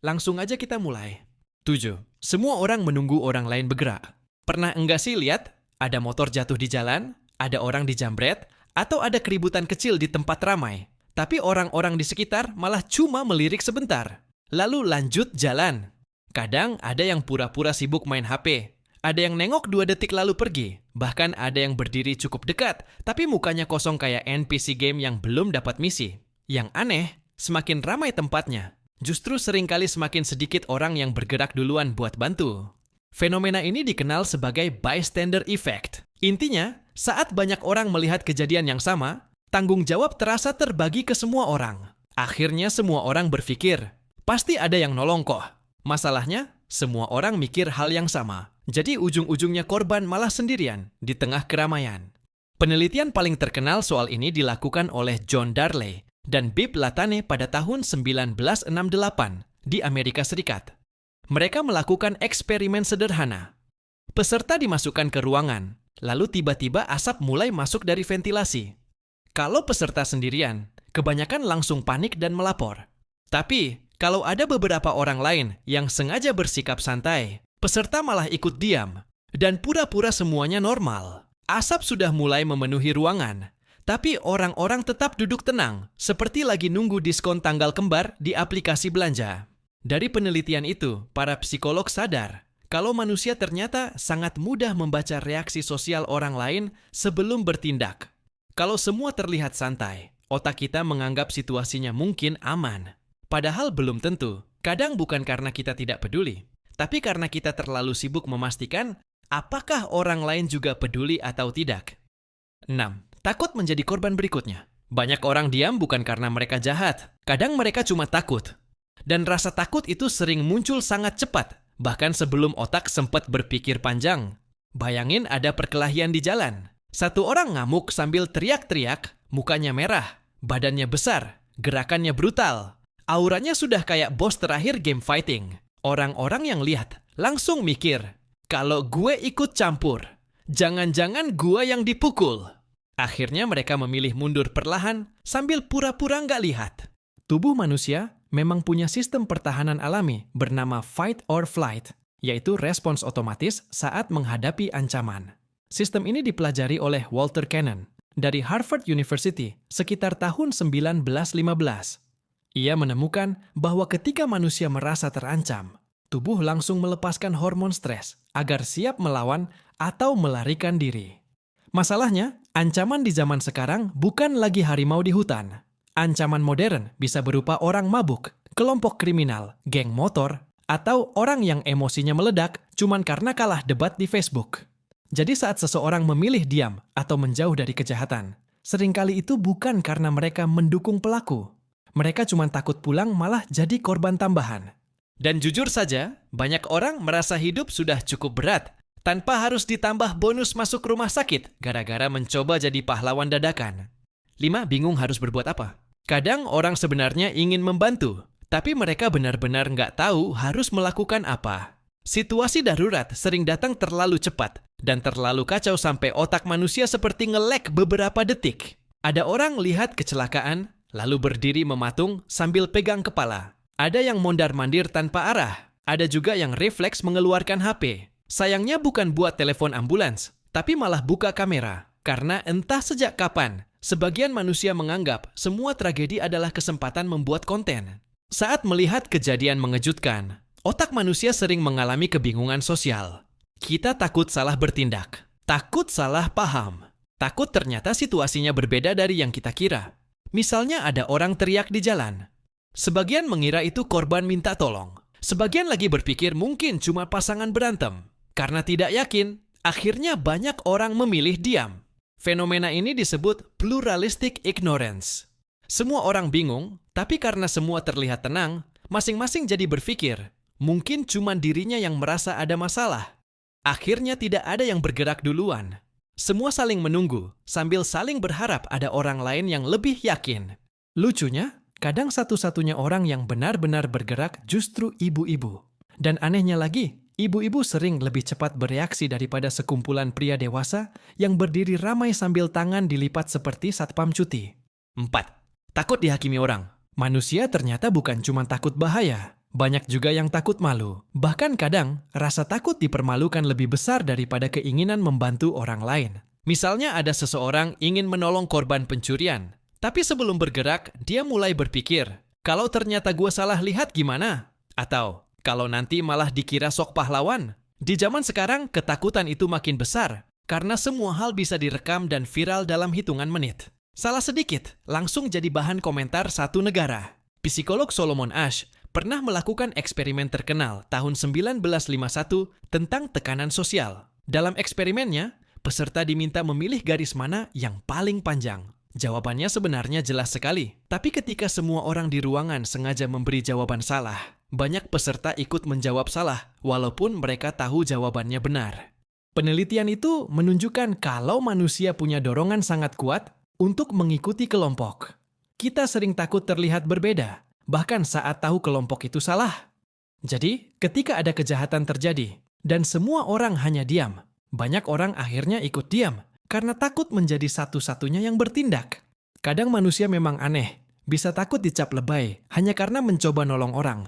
langsung aja kita mulai. 7. Semua orang menunggu orang lain bergerak. Pernah enggak sih lihat? Ada motor jatuh di jalan, ada orang dijambret, atau ada keributan kecil di tempat ramai. Tapi orang-orang di sekitar malah cuma melirik sebentar. Lalu lanjut jalan. Kadang ada yang pura-pura sibuk main HP. Ada yang nengok 2 detik lalu pergi. Bahkan ada yang berdiri cukup dekat, tapi mukanya kosong kayak NPC game yang belum dapat misi. Yang aneh, semakin ramai tempatnya, justru seringkali semakin sedikit orang yang bergerak duluan buat bantu. Fenomena ini dikenal sebagai bystander effect. Intinya, saat banyak orang melihat kejadian yang sama, tanggung jawab terasa terbagi ke semua orang. Akhirnya semua orang berpikir, pasti ada yang nolong kok. Masalahnya, semua orang mikir hal yang sama. Jadi ujung-ujungnya korban malah sendirian di tengah keramaian. Penelitian paling terkenal soal ini dilakukan oleh John Darley dan Bibb Latane pada tahun 1968 di Amerika Serikat. Mereka melakukan eksperimen sederhana. Peserta dimasukkan ke ruangan, lalu tiba-tiba asap mulai masuk dari ventilasi. Kalau peserta sendirian, kebanyakan langsung panik dan melapor. Tapi, kalau ada beberapa orang lain yang sengaja bersikap santai, peserta malah ikut diam dan pura-pura semuanya normal. Asap sudah mulai memenuhi ruangan, tapi orang-orang tetap duduk tenang, seperti lagi nunggu diskon tanggal kembar di aplikasi belanja. Dari penelitian itu, para psikolog sadar kalau manusia ternyata sangat mudah membaca reaksi sosial orang lain sebelum bertindak. Kalau semua terlihat santai, otak kita menganggap situasinya mungkin aman. Padahal belum tentu. Kadang bukan karena kita tidak peduli, tapi karena kita terlalu sibuk memastikan apakah orang lain juga peduli atau tidak. 6. Takut menjadi korban berikutnya. Banyak orang diam bukan karena mereka jahat. Kadang mereka cuma takut. Dan rasa takut itu sering muncul sangat cepat, bahkan sebelum otak sempat berpikir panjang. Bayangin ada perkelahian di jalan. Satu orang ngamuk sambil teriak-teriak, mukanya merah, badannya besar, gerakannya brutal. Auranya sudah kayak bos terakhir game fighting. Orang-orang yang lihat langsung mikir, kalau gue ikut campur, jangan-jangan gue yang dipukul. Akhirnya mereka memilih mundur perlahan sambil pura-pura nggak lihat. Tubuh manusia memang punya sistem pertahanan alami bernama fight or flight, yaitu respons otomatis saat menghadapi ancaman. Sistem ini dipelajari oleh Walter Cannon dari Harvard University sekitar tahun 1915. Ia menemukan bahwa ketika manusia merasa terancam, tubuh langsung melepaskan hormon stres agar siap melawan atau melarikan diri. Masalahnya, ancaman di zaman sekarang bukan lagi harimau di hutan. Ancaman modern bisa berupa orang mabuk, kelompok kriminal, geng motor, atau orang yang emosinya meledak cuman karena kalah debat di Facebook. Jadi saat seseorang memilih diam atau menjauh dari kejahatan, seringkali itu bukan karena mereka mendukung pelaku. Mereka cuma takut pulang malah jadi korban tambahan. Dan jujur saja, banyak orang merasa hidup sudah cukup berat, tanpa harus ditambah bonus masuk rumah sakit gara-gara mencoba jadi pahlawan dadakan. 5. Bingung harus berbuat apa? Kadang orang sebenarnya ingin membantu, tapi mereka benar-benar nggak tahu harus melakukan apa. Situasi darurat sering datang terlalu cepat dan terlalu kacau sampai otak manusia seperti nge-lag beberapa detik. Ada orang lihat kecelakaan, lalu berdiri mematung sambil pegang kepala. Ada yang mondar-mandir tanpa arah. Ada juga yang refleks mengeluarkan HP. Sayangnya bukan buat telepon ambulans, tapi malah buka kamera. Karena entah sejak kapan, sebagian manusia menganggap semua tragedi adalah kesempatan membuat konten. Saat melihat kejadian mengejutkan, otak manusia sering mengalami kebingungan sosial. Kita takut salah bertindak, takut salah paham, takut ternyata situasinya berbeda dari yang kita kira. Misalnya ada orang teriak di jalan. Sebagian mengira itu korban minta tolong. Sebagian lagi berpikir mungkin cuma pasangan berantem. Karena tidak yakin, akhirnya banyak orang memilih diam. Fenomena ini disebut pluralistic ignorance. Semua orang bingung, tapi karena semua terlihat tenang, masing-masing jadi berpikir, mungkin cuma dirinya yang merasa ada masalah. Akhirnya tidak ada yang bergerak duluan. Semua saling menunggu, sambil saling berharap ada orang lain yang lebih yakin. Lucunya, kadang satu-satunya orang yang benar-benar bergerak justru ibu-ibu. Dan anehnya lagi, ibu-ibu sering lebih cepat bereaksi daripada sekumpulan pria dewasa yang berdiri ramai sambil tangan dilipat seperti satpam cuti. 4. Takut dihakimi orang. Manusia ternyata bukan cuma takut bahaya. Banyak juga yang takut malu. Bahkan kadang, rasa takut dipermalukan lebih besar daripada keinginan membantu orang lain. Misalnya ada seseorang ingin menolong korban pencurian, tapi sebelum bergerak, dia mulai berpikir, kalau ternyata gue salah lihat gimana? Atau, kalau nanti malah dikira sok pahlawan? Di zaman sekarang, ketakutan itu makin besar, karena semua hal bisa direkam dan viral dalam hitungan menit. Salah sedikit, langsung jadi bahan komentar satu negara. Psikolog Solomon Asch pernah melakukan eksperimen terkenal tahun 1951 tentang tekanan sosial. Dalam eksperimennya, peserta diminta memilih garis mana yang paling panjang. Jawabannya sebenarnya jelas sekali. Tapi ketika semua orang di ruangan sengaja memberi jawaban salah, banyak peserta ikut menjawab salah, walaupun mereka tahu jawabannya benar. Penelitian itu menunjukkan kalau manusia punya dorongan sangat kuat untuk mengikuti kelompok. Kita sering takut terlihat berbeda, bahkan saat tahu kelompok itu salah. Jadi, ketika ada kejahatan terjadi, dan semua orang hanya diam, banyak orang akhirnya ikut diam, karena takut menjadi satu-satunya yang bertindak. Kadang manusia memang aneh, bisa takut dicap lebay, hanya karena mencoba nolong orang.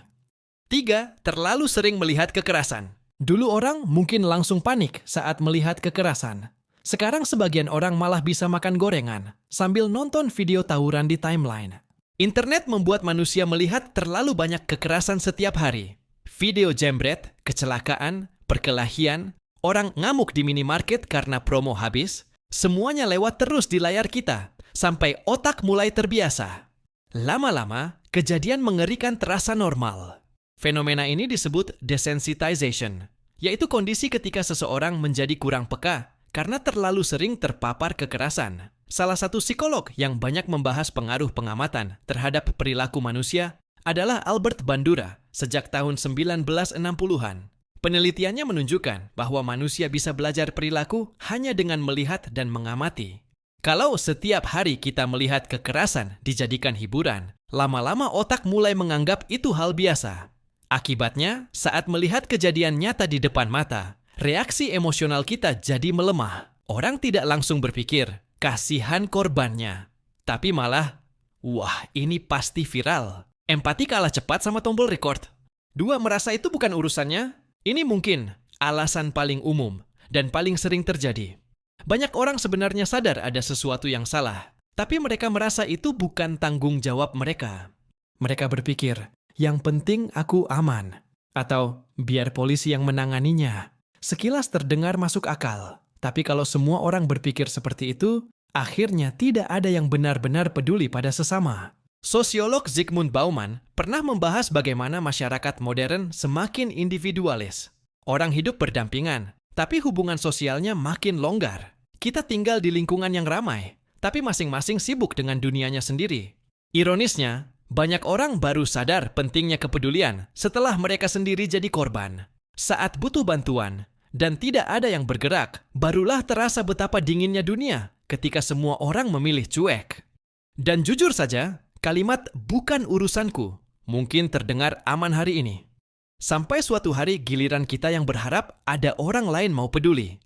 3. Terlalu sering melihat kekerasan. Dulu orang mungkin langsung panik saat melihat kekerasan. Sekarang sebagian orang malah bisa makan gorengan, sambil nonton video tawuran di timeline. Internet membuat manusia melihat terlalu banyak kekerasan setiap hari. Video jambret, kecelakaan, perkelahian, orang ngamuk di minimarket karena promo habis, semuanya lewat terus di layar kita, sampai otak mulai terbiasa. Lama-lama, kejadian mengerikan terasa normal. Fenomena ini disebut desensitization, yaitu kondisi ketika seseorang menjadi kurang peka karena terlalu sering terpapar kekerasan. Salah satu psikolog yang banyak membahas pengaruh pengamatan terhadap perilaku manusia adalah Albert Bandura sejak tahun 1960-an. Penelitiannya menunjukkan bahwa manusia bisa belajar perilaku hanya dengan melihat dan mengamati. Kalau setiap hari kita melihat kekerasan dijadikan hiburan, lama-lama otak mulai menganggap itu hal biasa. Akibatnya, saat melihat kejadian nyata di depan mata, reaksi emosional kita jadi melemah. Orang tidak langsung berpikir, kasihan korbannya. Tapi malah, wah ini pasti viral. Empati kalah cepat sama tombol record. 2. Merasa itu bukan urusannya. Ini mungkin alasan paling umum dan paling sering terjadi. Banyak orang sebenarnya sadar ada sesuatu yang salah, tapi mereka merasa itu bukan tanggung jawab mereka. Mereka berpikir, yang penting aku aman, atau biar polisi yang menanganinya. Sekilas terdengar masuk akal, tapi kalau semua orang berpikir seperti itu, akhirnya tidak ada yang benar-benar peduli pada sesama. Sosiolog Zygmunt Bauman pernah membahas bagaimana masyarakat modern semakin individualis. Orang hidup berdampingan, tapi hubungan sosialnya makin longgar. Kita tinggal di lingkungan yang ramai, tapi masing-masing sibuk dengan dunianya sendiri. Ironisnya, banyak orang baru sadar pentingnya kepedulian setelah mereka sendiri jadi korban. Saat butuh bantuan dan tidak ada yang bergerak, barulah terasa betapa dinginnya dunia ketika semua orang memilih cuek. Dan jujur saja, kalimat "bukan urusanku" mungkin terdengar aman hari ini. Sampai suatu hari giliran kita yang berharap ada orang lain mau peduli.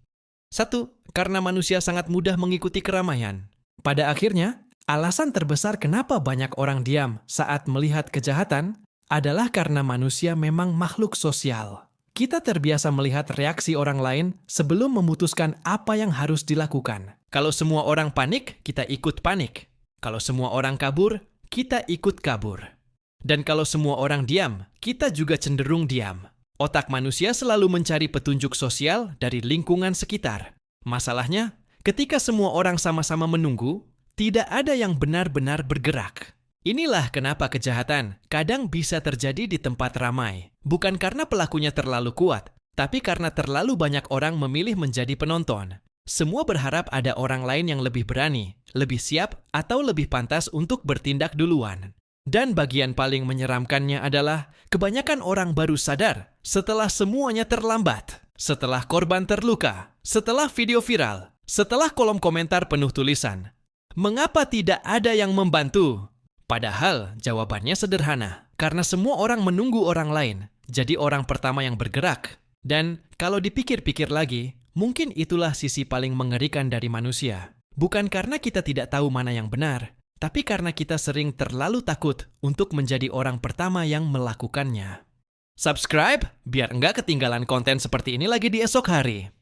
1. Karena manusia sangat mudah mengikuti keramaian. Pada akhirnya, alasan terbesar kenapa banyak orang diam saat melihat kejahatan adalah karena manusia memang makhluk sosial. Kita terbiasa melihat reaksi orang lain sebelum memutuskan apa yang harus dilakukan. Kalau semua orang panik, kita ikut panik. Kalau semua orang kabur, kita ikut kabur. Dan kalau semua orang diam, kita juga cenderung diam. Otak manusia selalu mencari petunjuk sosial dari lingkungan sekitar. Masalahnya, ketika semua orang sama-sama menunggu, tidak ada yang benar-benar bergerak. Inilah kenapa kejahatan kadang bisa terjadi di tempat ramai. Bukan karena pelakunya terlalu kuat, tapi karena terlalu banyak orang memilih menjadi penonton. Semua berharap ada orang lain yang lebih berani, lebih siap, atau lebih pantas untuk bertindak duluan. Dan bagian paling menyeramkannya adalah kebanyakan orang baru sadar setelah semuanya terlambat. Setelah korban terluka, setelah video viral, setelah kolom komentar penuh tulisan, "Mengapa tidak ada yang membantu?" Padahal jawabannya sederhana, karena semua orang menunggu orang lain, jadi orang pertama yang bergerak. Dan kalau dipikir-pikir lagi, mungkin itulah sisi paling mengerikan dari manusia. Bukan karena kita tidak tahu mana yang benar, tapi karena kita sering terlalu takut untuk menjadi orang pertama yang melakukannya. Subscribe biar nggak ketinggalan konten seperti ini lagi di esok hari.